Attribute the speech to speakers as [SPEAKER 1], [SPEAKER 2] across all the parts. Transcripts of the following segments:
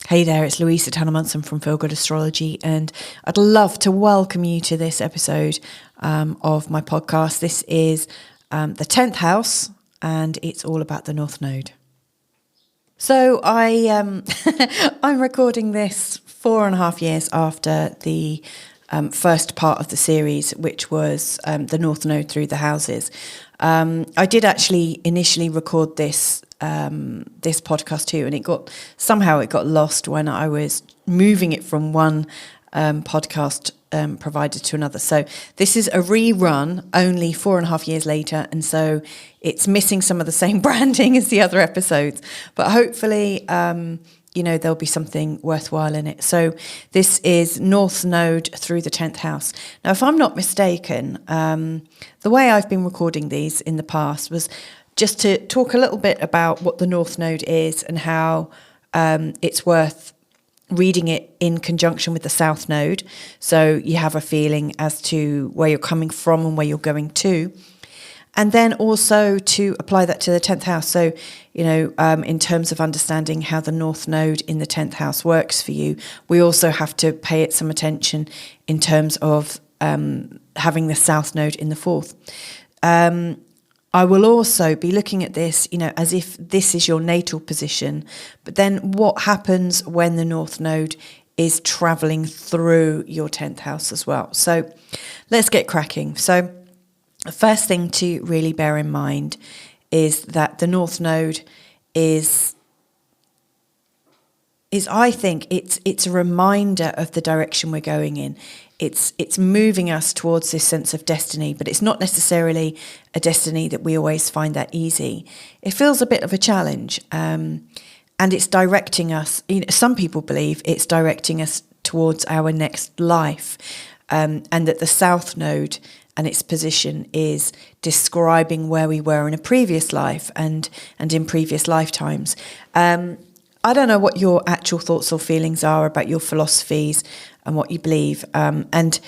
[SPEAKER 1] Hey there, it's Louisa Tanner-Munson from Feel Good Astrology, and I'd love to welcome you to this episode of my podcast. This is the 10th house, and it's all about the North Node. So I'm recording this 4.5 years after the first part of the series, which was the North Node through the houses. I did actually initially record this podcast too, and it got lost when I was moving it from one podcast provider to another. So this is a rerun only 4.5 years later, and so it's missing some of the same branding as the other episodes, but hopefully there'll be something worthwhile in it. So this is North Node through the 10th house. Now, if I'm not mistaken, the way I've been recording these in the past was just to talk a little bit about what the North Node is and how it's worth reading it in conjunction with the South Node. So you have a feeling as to where you're coming from and where you're going to. And then also to apply that to the 10th house. So, in terms of understanding how the North Node in the 10th house works for you, we also have to pay it some attention in terms of having the South Node in the 4th. I will also be looking at this, as if this is your natal position, but then what happens when the North Node is traveling through your 10th house as well. So let's get cracking. So the first thing to really bear in mind is that the North Node is I think it's a reminder of the direction we're going in. It's moving us towards this sense of destiny, but it's not necessarily a destiny that we always find that easy. It feels a bit of a challenge, and it's directing us. Some people believe it's directing us towards our next life, and that the South Node and its position is describing where we were in a previous life and in previous lifetimes. I don't know what your actual thoughts or feelings are about your philosophies and what you believe. And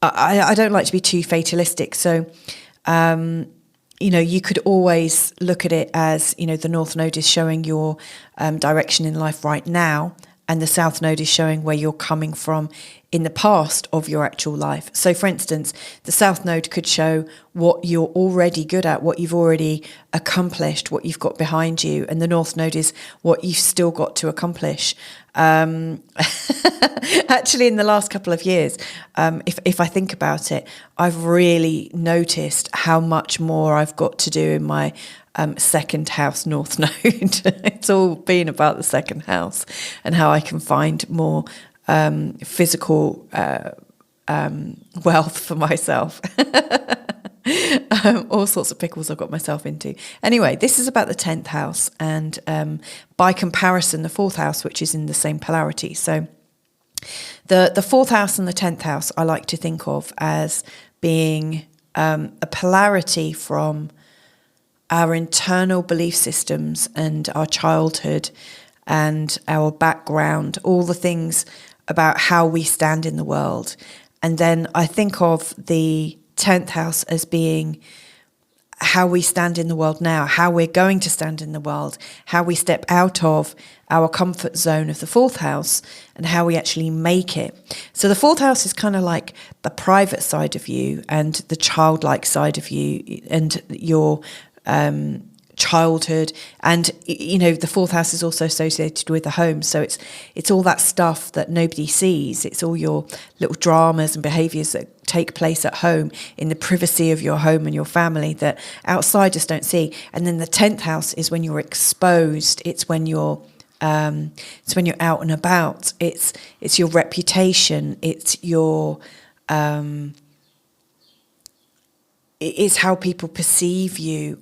[SPEAKER 1] I don't like to be too fatalistic. So, you could always look at it as, the North Node is showing your direction in life right now, and the South Node is showing where you're coming from in the past of your actual life. So, for instance, the South Node could show what you're already good at, what you've already accomplished, what you've got behind you, and the North Node is what you've still got to accomplish. Actually, in the last couple of years, if I think about it, I've really noticed how much more I've got to do in my second house North Node. It's all been about the second house and how I can find more physical wealth for myself. All sorts of pickles I've got myself into. Anyway, this is about the 10th house, and by comparison, the 4th house, which is in the same polarity. So the 4th house and the 10th house I like to think of as being a polarity from our internal belief systems and our childhood and our background, all the things about how we stand in the world. And then I think of the 10th house as being how we stand in the world now, how we're going to stand in the world, how we step out of our comfort zone of the 4th house and how we actually make it. So the 4th house is kind of like the private side of you and the childlike side of you and your childhood, and the 4th house is also associated with the home, so it's all that stuff that nobody sees. It's all your little dramas and behaviours that take place at home in the privacy of your home and your family that outsiders don't see. And then the 10th house is when you're exposed. It's when you're out and about. It's your reputation. It's your it's how people perceive you,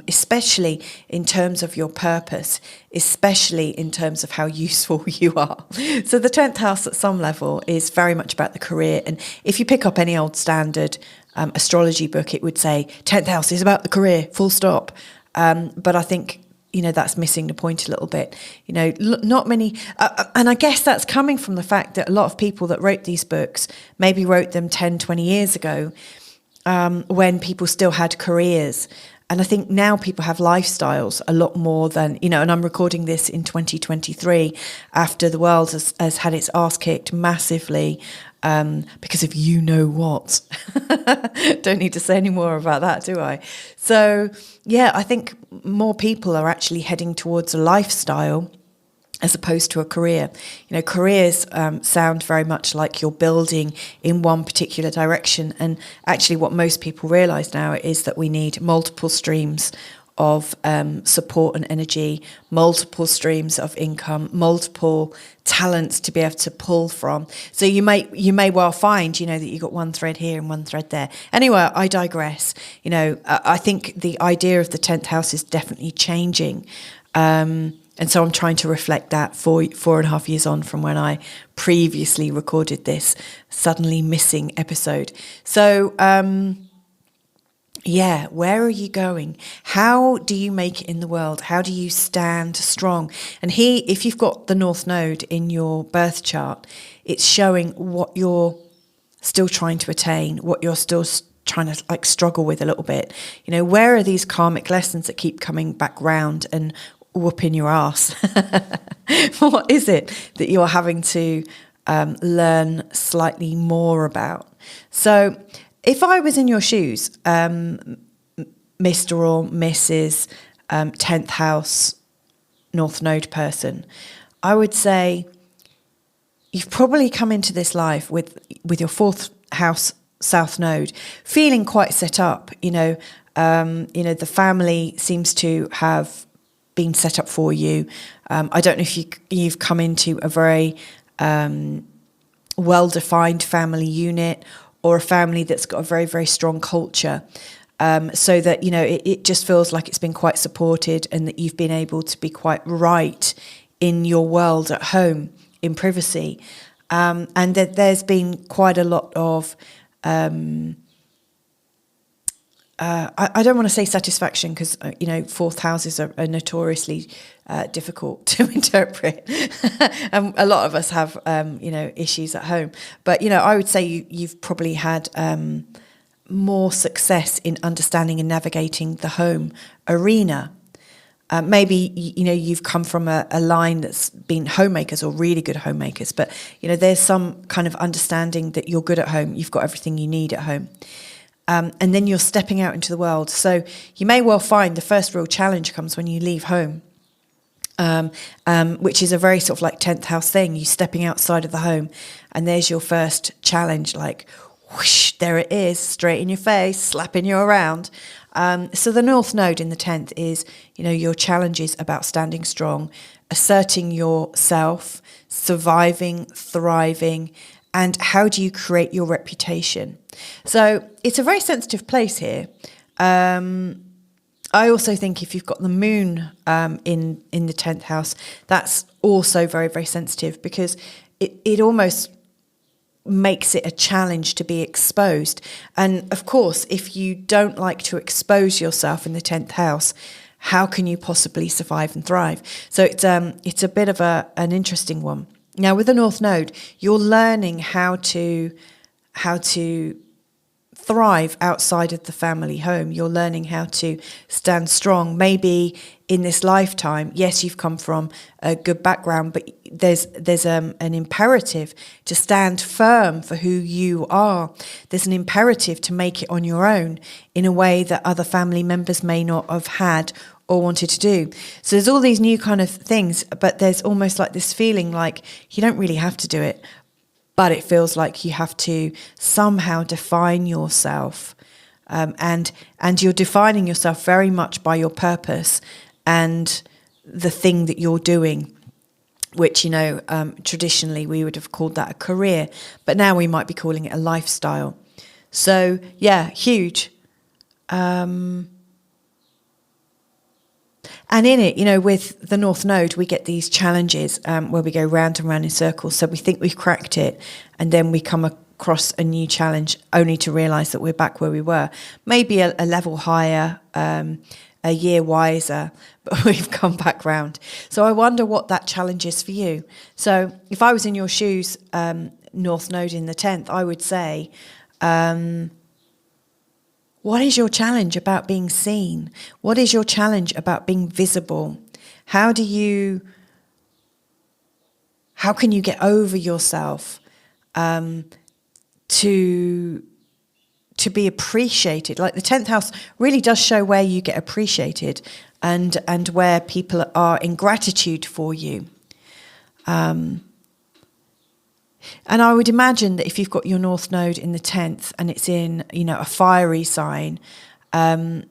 [SPEAKER 1] especially in terms of your purpose, especially in terms of how useful you are. So the 10th house at some level is very much about the career. And if you pick up any old standard astrology book, it would say 10th house is about the career, full stop. But I think, that's missing the point a little bit. Not many, and I guess that's coming from the fact that a lot of people that wrote these books maybe wrote them 10, 20 years ago, when people still had careers. And I think now people have lifestyles a lot more than, and I'm recording this in 2023 after the world has had its ass kicked massively because of what. Don't need to say any more about that, do I? So, yeah, I think more people are actually heading towards a lifestyle as opposed to a career. Careers sound very much like you're building in one particular direction. And actually what most people realise now is that we need multiple streams of support and energy, multiple streams of income, multiple talents to be able to pull from. So you may well find, that you've got one thread here and one thread there. Anyway, I digress. I think the idea of the 10th house is definitely changing. And so I'm trying to reflect that 4.5 years on from when I previously recorded this suddenly missing episode. So, where are you going? How do you make it in the world? How do you stand strong? And here, if you've got the North Node in your birth chart, it's showing what you're still trying to attain, what you're still trying to struggle with a little bit. Where are these karmic lessons that keep coming back round and whooping your ass? What is it that you're having to learn slightly more about? So if I was in your shoes, Mr. or Mrs. 10th house North Node person, I would say you've probably come into this life with your 4th house South Node feeling quite set up. The family seems to have been set up for you. I don't know if you've come into a very well-defined family unit or a family that's got a very, very strong culture, so that, it just feels like it's been quite supported and that you've been able to be quite right in your world at home in privacy. And that there's been quite a lot of I don't want to say satisfaction because, 4th houses are notoriously difficult to interpret. A lot of us have, issues at home. But, I would say you've probably had more success in understanding and navigating the home arena. Maybe, you've come from a line that's been homemakers or really good homemakers. But, there's some kind of understanding that you're good at home. You've got everything you need at home. And then you're stepping out into the world. So you may well find the first real challenge comes when you leave home, which is a very sort of 10th house thing. You stepping outside of the home, and there's your first challenge, whoosh, there it is, straight in your face, slapping you around. So the North Node in the 10th is, your challenges about standing strong, asserting yourself, surviving, thriving, and how do you create your reputation? So it's a very sensitive place here. I also think if you've got the moon in the 10th house, that's also very, very sensitive because it almost makes it a challenge to be exposed. And of course, if you don't like to expose yourself in the 10th house, how can you possibly survive and thrive? So it's a bit of an interesting one. Now, with the North Node, you're learning how to thrive outside of the family home. You're learning how to stand strong. Maybe in this lifetime, yes, you've come from a good background, but there's an imperative to stand firm for who you are. There's an imperative to make it on your own in a way that other family members may not have had or wanted to do. So there's all these new kind of things, but there's almost like this feeling like you don't really have to do it, but it feels like you have to somehow define yourself. And you're defining yourself very much by your purpose and the thing that you're doing, which, traditionally we would have called that a career, but now we might be calling it a lifestyle. So yeah, huge. And in it, with the North Node, we get these challenges where we go round and round in circles. So we think we've cracked it, and then we come across a new challenge only to realise that we're back where we were. Maybe a level higher, a year wiser, but we've come back round. So I wonder what that challenge is for you. So if I was in your shoes, North Node in the 10th, I would say, what What is your challenge about being seen? What is your challenge about being visible? How can you get over yourself to be appreciated? Like the 10th house really does show where you get appreciated and where people are in gratitude for you. And I would imagine that if you've got your North Node in the 10th and it's in, a fiery sign, I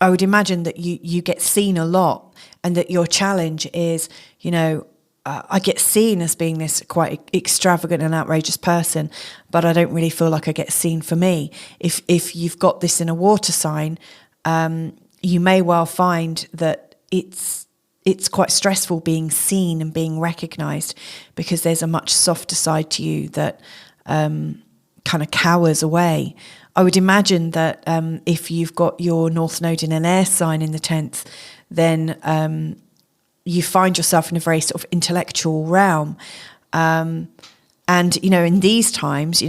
[SPEAKER 1] would imagine that you get seen a lot, and that your challenge is, I get seen as being this quite extravagant and outrageous person, but I don't really feel like I get seen for me. If you've got this in a water sign, you may well find that it's quite stressful being seen and being recognised, because there's a much softer side to you that kind of cowers away. I would imagine that if you've got your North Node in an air sign in the 10th, then you find yourself in a very sort of intellectual realm. And, in these times,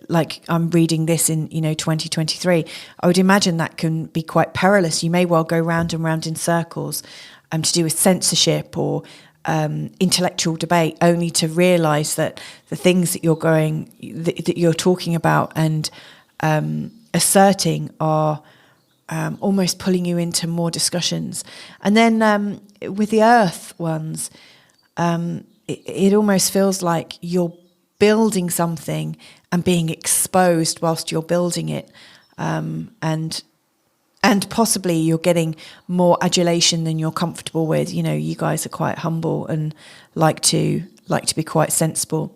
[SPEAKER 1] like I'm reading this in, 2023, I would imagine that can be quite perilous. You may well go round and round in circles to do with censorship or intellectual debate, only to realise that the things that that you're talking about and asserting are almost pulling you into more discussions. And then with the Earth ones, it almost feels like you're building something and being exposed whilst you're building it, and possibly you're getting more adulation than you're comfortable with. You guys are quite humble and like to be quite sensible.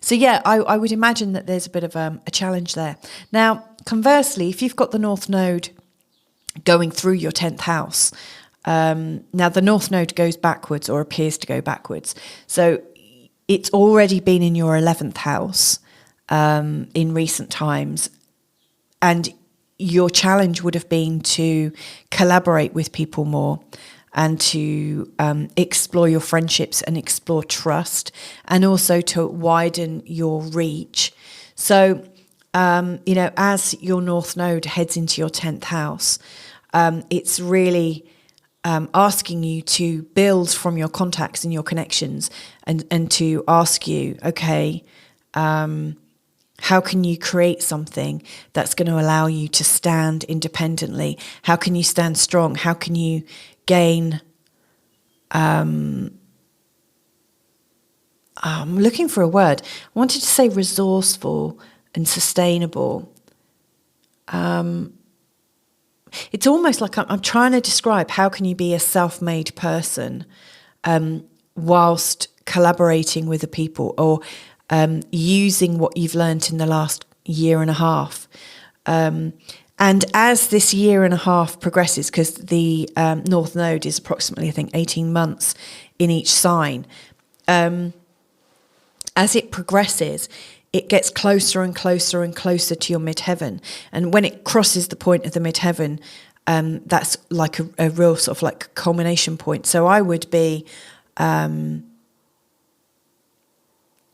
[SPEAKER 1] So yeah, I would imagine that there's a bit of a challenge there. Now, conversely, if you've got the North Node going through your 10th house, now the North Node goes backwards, or appears to go backwards. So it's already been in your 11th house in recent times, and your challenge would have been to collaborate with people more and to explore your friendships and explore trust, and also to widen your reach. So, as your North Node heads into your 10th house, it's really asking you to build from your contacts and your connections, and to ask you, okay, how can you create something that's going to allow you to stand independently? How can you stand strong? How can you gain... I'm looking for a word. I wanted to say resourceful and sustainable. It's almost like I'm trying to describe how can you be a self-made person whilst collaborating with the people, or using what you've learnt in the last year and a half. And as this year and a half progresses, because the North Node is approximately, I think, 18 months in each sign, as it progresses, it gets closer and closer and closer to your midheaven. And when it crosses the point of the midheaven, that's like a real sort of like culmination point. So I would be...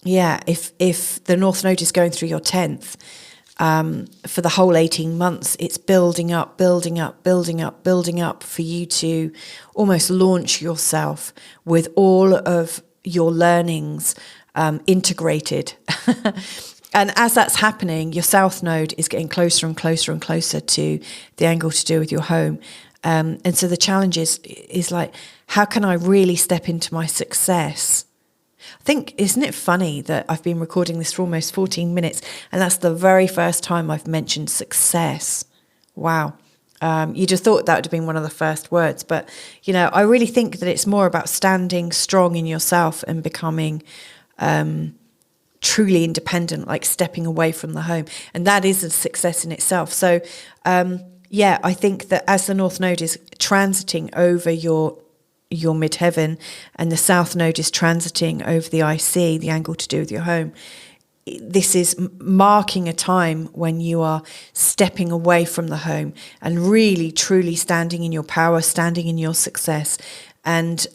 [SPEAKER 1] if the North Node is going through your 10th, for the whole 18 months, it's building up for you to almost launch yourself with all of your learnings integrated. And as that's happening, your South Node is getting closer and closer and closer to the angle to do with your home. And so the challenge is like, how can I really step into my success? I think, isn't it funny that I've been recording this for almost 14 minutes and that's the very first time I've mentioned success? Wow. You'd have thought that would have been one of the first words, but, I really think that it's more about standing strong in yourself and becoming truly independent, like stepping away from the home. And that is a success in itself. So, I think that as the North Node is transiting over your midheaven and the South Node is transiting over the IC, the angle to do with your home, this is marking a time when you are stepping away from the home and really truly standing in your power, standing in your success, and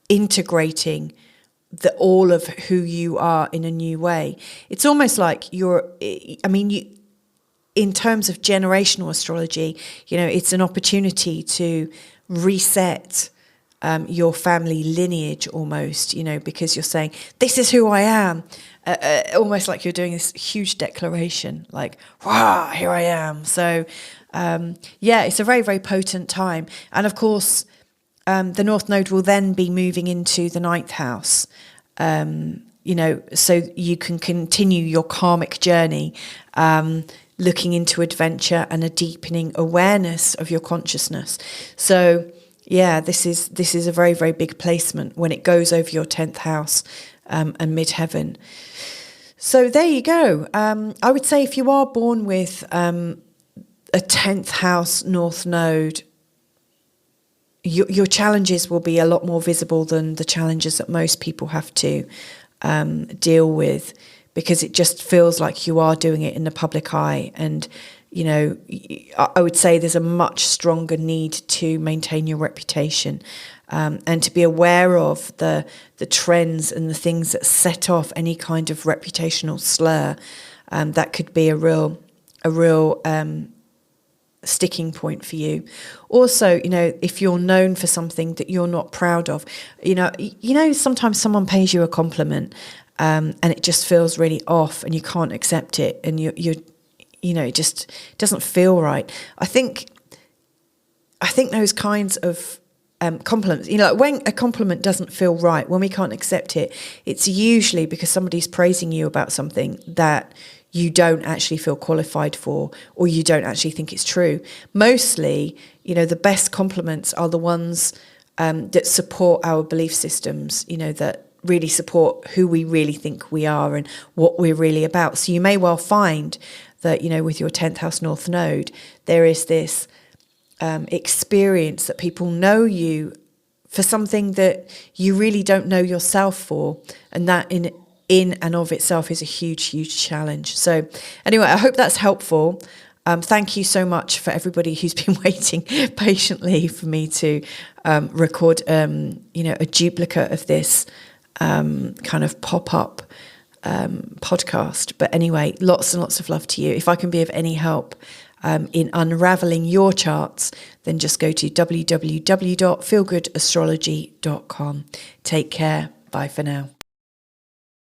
[SPEAKER 1] integrating all of who you are in a new way. It's almost like in terms of generational astrology, it's an opportunity to reset your family lineage almost, because you're saying, this is who I am. Almost like you're doing this huge declaration, like, wow, here I am. So, it's a very, very potent time. And of course, the North Node will then be moving into the 9th house, so you can continue your karmic journey, looking into adventure and a deepening awareness of your consciousness. So, this is a very, very big placement when it goes over your 10th house and midheaven. So there you go. I would say if you are born with a 10th house North Node, your challenges will be a lot more visible than the challenges that most people have to deal with, because it just feels like you are doing it in the public eye. And, I would say there's a much stronger need to maintain your reputation, and to be aware of the trends and the things that set off any kind of reputational slur. That could be a real sticking point for you. Also, if you're known for something that you're not proud of, sometimes someone pays you a compliment, and it just feels really off, and you can't accept it, and it just doesn't feel right. I think those kinds of compliments, like when a compliment doesn't feel right, when we can't accept it, it's usually because somebody's praising you about something that you don't actually feel qualified for, or you don't actually think it's true. Mostly, the best compliments are the ones that support our belief systems, that really support who we really think we are and what we're really about. So you may well find that, with your 10th house North Node, there is this experience that people know you for something that you really don't know yourself for, and that in and of itself is a huge, huge challenge. So anyway, I hope that's helpful. Thank you so much for everybody who's been waiting patiently for me to record, a duplicate of this kind of pop-up podcast. But anyway, lots and lots of love to you. If I can be of any help in unraveling your charts, then just go to www.feelgoodastrology.com. Take care. Bye for now.